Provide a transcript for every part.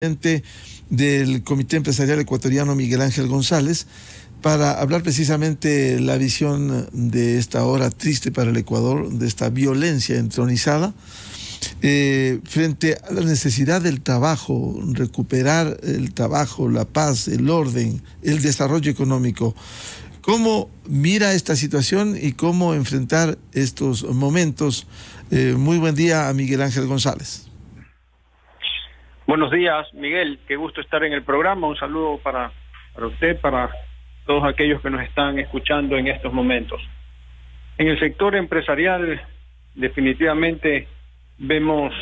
Presidente del Comité Empresarial Ecuatoriano, Miguel Ángel González, para hablar precisamente la visión de esta hora triste para el Ecuador, de esta violencia entronizada, frente a la necesidad del trabajo, recuperar el trabajo, la paz, el orden, el desarrollo económico. ¿Cómo mira esta situación y cómo enfrentar estos momentos? Muy buen día a Miguel Ángel González. Buenos días, Miguel, qué gusto estar en el programa. Un saludo para usted, para todos aquellos que nos están escuchando en estos momentos. En el sector empresarial, definitivamente vemos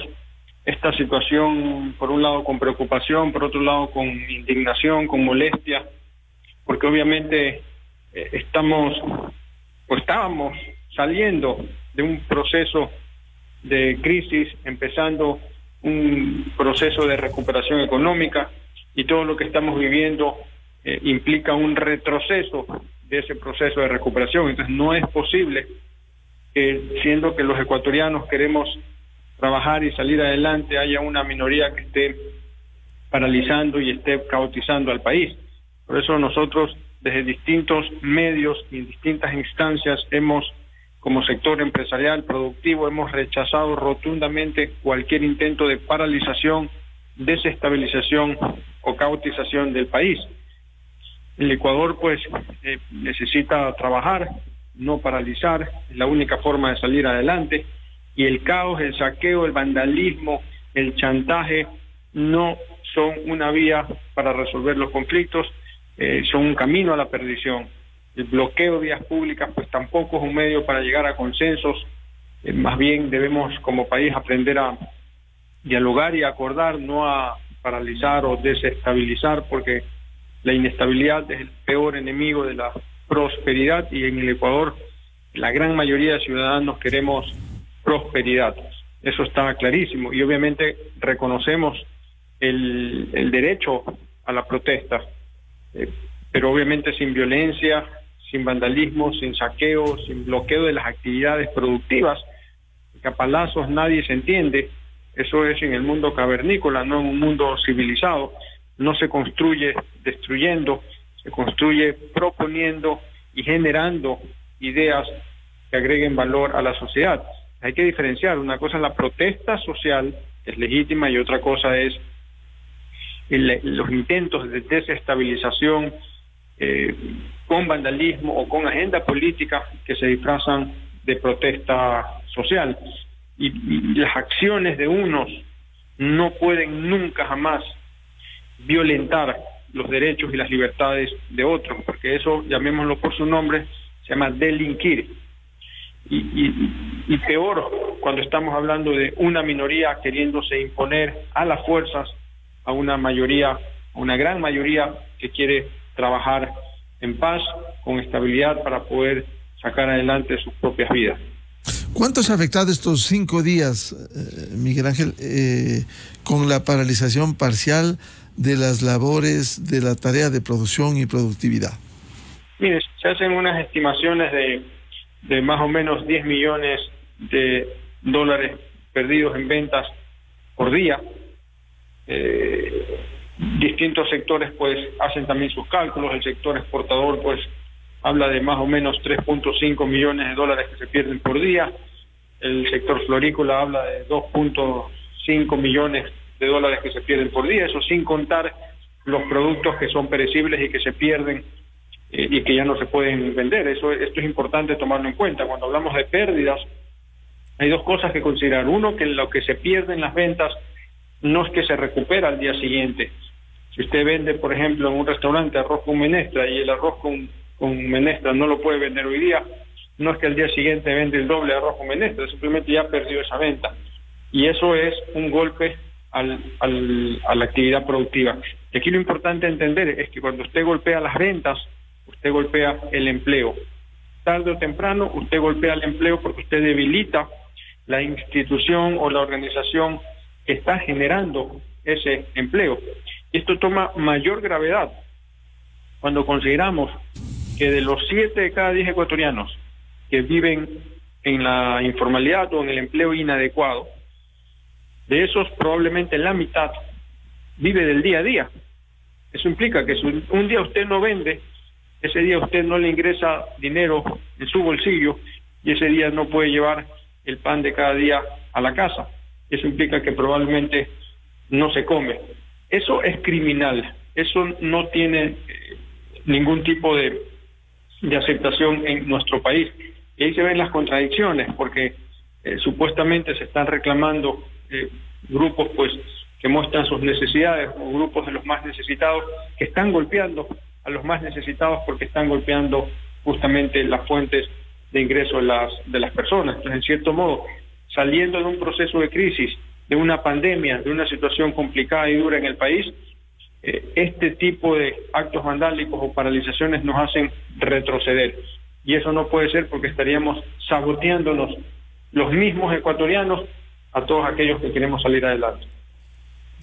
esta situación, por un lado con preocupación, por otro lado con indignación, con molestia, porque obviamente estábamos saliendo de un proceso de crisis, empezando un proceso de recuperación económica, y todo lo que estamos viviendo implica un retroceso de ese proceso de recuperación. Entonces no es posible que, siendo que los ecuatorianos queremos trabajar y salir adelante, haya una minoría que esté paralizando y esté caotizando al país. Por eso nosotros, desde distintos medios y distintas instancias, como sector empresarial productivo, hemos rechazado rotundamente cualquier intento de paralización, desestabilización o caotización del país. El Ecuador necesita trabajar, no paralizar, es la única forma de salir adelante, y el caos, el saqueo, el vandalismo, el chantaje no son una vía para resolver los conflictos, son un camino a la perdición. El bloqueo de vías públicas tampoco es un medio para llegar a consensos. Más bien debemos como país aprender a dialogar y acordar, no a paralizar o desestabilizar, porque la inestabilidad es el peor enemigo de la prosperidad, y en el Ecuador la gran mayoría de ciudadanos queremos prosperidad. Eso está clarísimo, y obviamente reconocemos el derecho a la protesta, pero obviamente sin violencia, sin vandalismo, sin saqueo, sin bloqueo de las actividades productivas, porque a palazos nadie se entiende. Eso es en el mundo cavernícola, no en un mundo civilizado. No se construye destruyendo, se construye proponiendo y generando ideas que agreguen valor a la sociedad. Hay que diferenciar, una cosa es la protesta social, que es legítima, y otra cosa es los intentos de desestabilización con vandalismo o con agenda política que se disfrazan de protesta social. Y las acciones de unos no pueden nunca jamás violentar los derechos y las libertades de otros, porque eso, llamémoslo por su nombre, se llama delinquir. Y peor cuando estamos hablando de una minoría queriéndose imponer a las fuerzas a una mayoría, a una gran mayoría que quiere trabajar en paz, con estabilidad, para poder sacar adelante sus propias vidas. ¿Cuántos afectados estos 5 días, Miguel Ángel, con la paralización parcial de las labores de la tarea de producción y productividad? Mire, se hacen unas estimaciones de más o menos 10 millones de dólares perdidos en ventas por día. Distintos sectores hacen también sus cálculos. El sector exportador habla de más o menos 3.5 millones de dólares que se pierden por día. El sector florícola habla de 2.5 millones de dólares que se pierden por día, eso sin contar los productos que son perecibles y que se pierden y que ya no se pueden vender. Esto es importante tomarlo en cuenta. Cuando hablamos de pérdidas, hay dos cosas que considerar. Uno, que lo que se pierde en las ventas no es que se recupera al día siguiente. Si usted vende, por ejemplo, en un restaurante arroz con menestra, y el arroz con menestra no lo puede vender hoy día, no es que al día siguiente vende el doble de arroz con menestra, simplemente ya perdió esa venta. Y eso es un golpe a la actividad productiva. Y aquí lo importante entender es que cuando usted golpea las ventas, usted golpea el empleo. Tarde o temprano usted golpea el empleo, porque usted debilita la institución o la organización que está generando ese empleo. Y esto toma mayor gravedad cuando consideramos que de los 7 de cada 10 ecuatorianos que viven en la informalidad o en el empleo inadecuado, de esos probablemente la mitad vive del día a día. Eso implica que si un día usted no vende, ese día usted no le ingresa dinero en su bolsillo y ese día no puede llevar el pan de cada día a la casa. Eso implica que probablemente no se come. Eso es criminal. Eso no tiene ningún tipo de aceptación en nuestro país. Y ahí se ven las contradicciones, porque supuestamente se están reclamando grupos pues que muestran sus necesidades, o grupos de los más necesitados que están golpeando a los más necesitados porque están golpeando justamente las fuentes de ingreso de las personas. Entonces, en cierto modo, saliendo de un proceso de crisis, de una pandemia, de una situación complicada y dura en el país, este tipo de actos vandálicos o paralizaciones nos hacen retroceder. Y eso no puede ser, porque estaríamos saboteándonos los mismos ecuatorianos a todos aquellos que queremos salir adelante.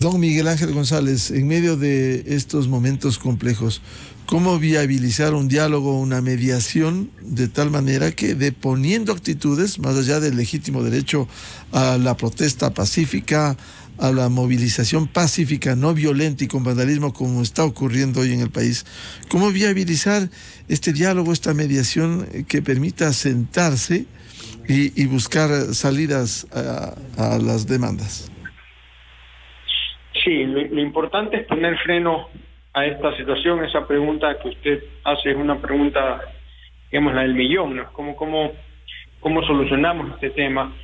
Don Miguel Ángel González, en medio de estos momentos complejos, ¿cómo viabilizar un diálogo, una mediación, de tal manera que, deponiendo actitudes, más allá del legítimo derecho a la protesta pacífica, a la movilización pacífica, no violenta y con vandalismo como está ocurriendo hoy en el país, cómo viabilizar este diálogo, esta mediación que permita sentarse y buscar salidas a las demandas? Sí, lo importante es poner freno a esta situación. Esa pregunta que usted hace es una pregunta, digamos, la del millón, ¿no? ¿Cómo solucionamos este tema?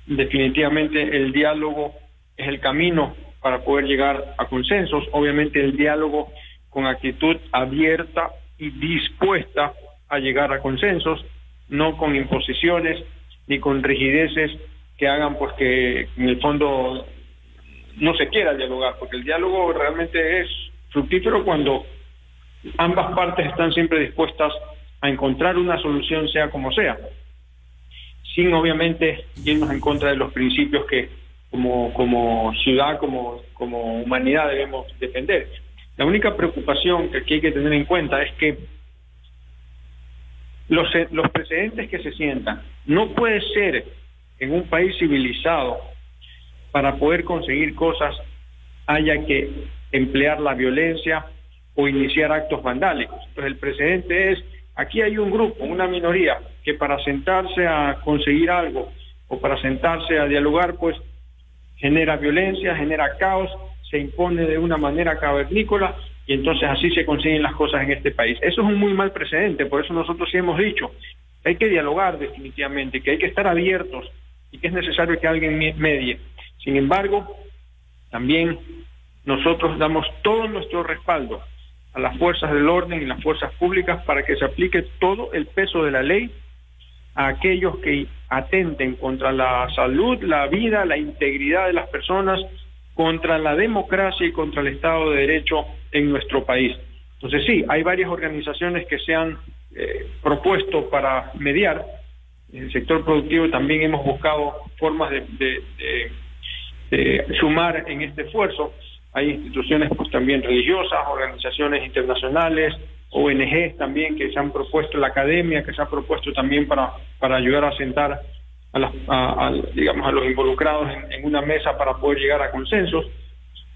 Definitivamente el diálogo es el camino para poder llegar a consensos. Obviamente el diálogo con actitud abierta y dispuesta a llegar a consensos, no con imposiciones ni con rigideces que hagan pues que en el fondo no se quiera dialogar, porque el diálogo realmente es fructífero cuando ambas partes están siempre dispuestas a encontrar una solución, sea como sea, sin obviamente irnos en contra de los principios que como ciudad, como humanidad debemos defender. La única preocupación que aquí hay que tener en cuenta es que los precedentes que se sientan, no puede ser en un país civilizado, para poder conseguir cosas haya que emplear la violencia o iniciar actos vandálicos. Entonces el precedente es, aquí hay un grupo, una minoría, que para sentarse a conseguir algo o para sentarse a dialogar, pues genera violencia, genera caos, se impone de una manera cavernícola y entonces así se consiguen las cosas en este país. Eso es un muy mal precedente, por eso nosotros sí hemos dicho que hay que dialogar definitivamente, que hay que estar abiertos y que es necesario que alguien medie. Sin embargo, también nosotros damos todo nuestro respaldo a las fuerzas del orden y las fuerzas públicas para que se aplique todo el peso de la ley a aquellos que atenten contra la salud, la vida, la integridad de las personas, contra la democracia y contra el Estado de Derecho en nuestro país. Entonces sí, hay varias organizaciones que se han propuesto para mediar. En el sector productivo también hemos buscado formas de sumar en este esfuerzo. Hay instituciones pues también religiosas, organizaciones internacionales, ONGs también que se han propuesto, la academia que se ha propuesto también para ayudar a sentar digamos a los involucrados en una mesa para poder llegar a consensos.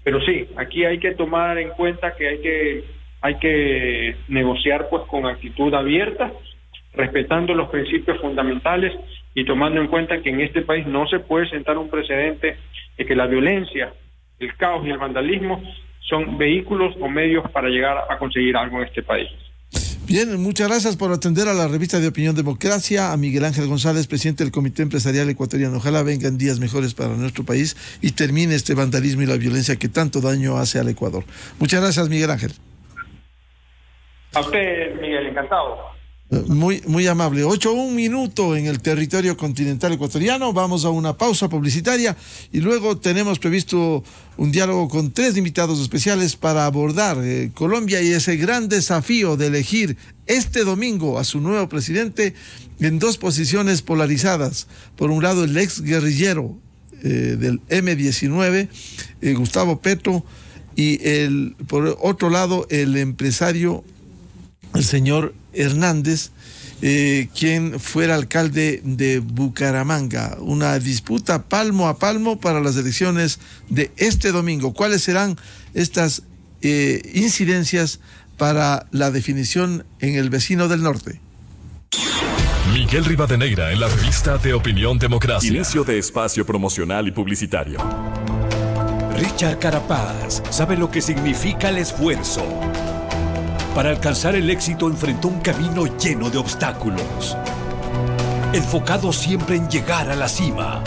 Pero sí, aquí hay que tomar en cuenta que hay que negociar pues con actitud abierta, respetando los principios fundamentales y tomando en cuenta que en este país no se puede sentar un precedente de que la violencia, el caos y el vandalismo son vehículos o medios para llegar a conseguir algo en este país. Bien, muchas gracias por atender a la revista de Opinión Democracia, a Miguel Ángel González, presidente del Comité Empresarial Ecuatoriano. Ojalá vengan días mejores para nuestro país y termine este vandalismo y la violencia que tanto daño hace al Ecuador. Muchas gracias, Miguel Ángel. A usted, Miguel, encantado. Muy amable. 8:01 minuto en el territorio continental ecuatoriano. Vamos a una pausa publicitaria y luego tenemos previsto un diálogo con 3 invitados especiales para abordar Colombia y ese gran desafío de elegir este domingo a su nuevo presidente en 2 posiciones polarizadas. Por un lado, el ex guerrillero del M-19, Gustavo Petro, y por otro lado, el empresario, el señor Hernández, quien fuera alcalde de Bucaramanga. Una disputa palmo a palmo para las elecciones de este domingo. ¿Cuáles serán estas incidencias para la definición en el vecino del norte. Miguel Rivadeneira en la revista de Opinión Democracia. Inicio de espacio promocional y publicitario. Richard Carapaz sabe lo que significa el esfuerzo. Para alcanzar el éxito enfrentó un camino lleno de obstáculos, enfocado siempre en llegar a la cima.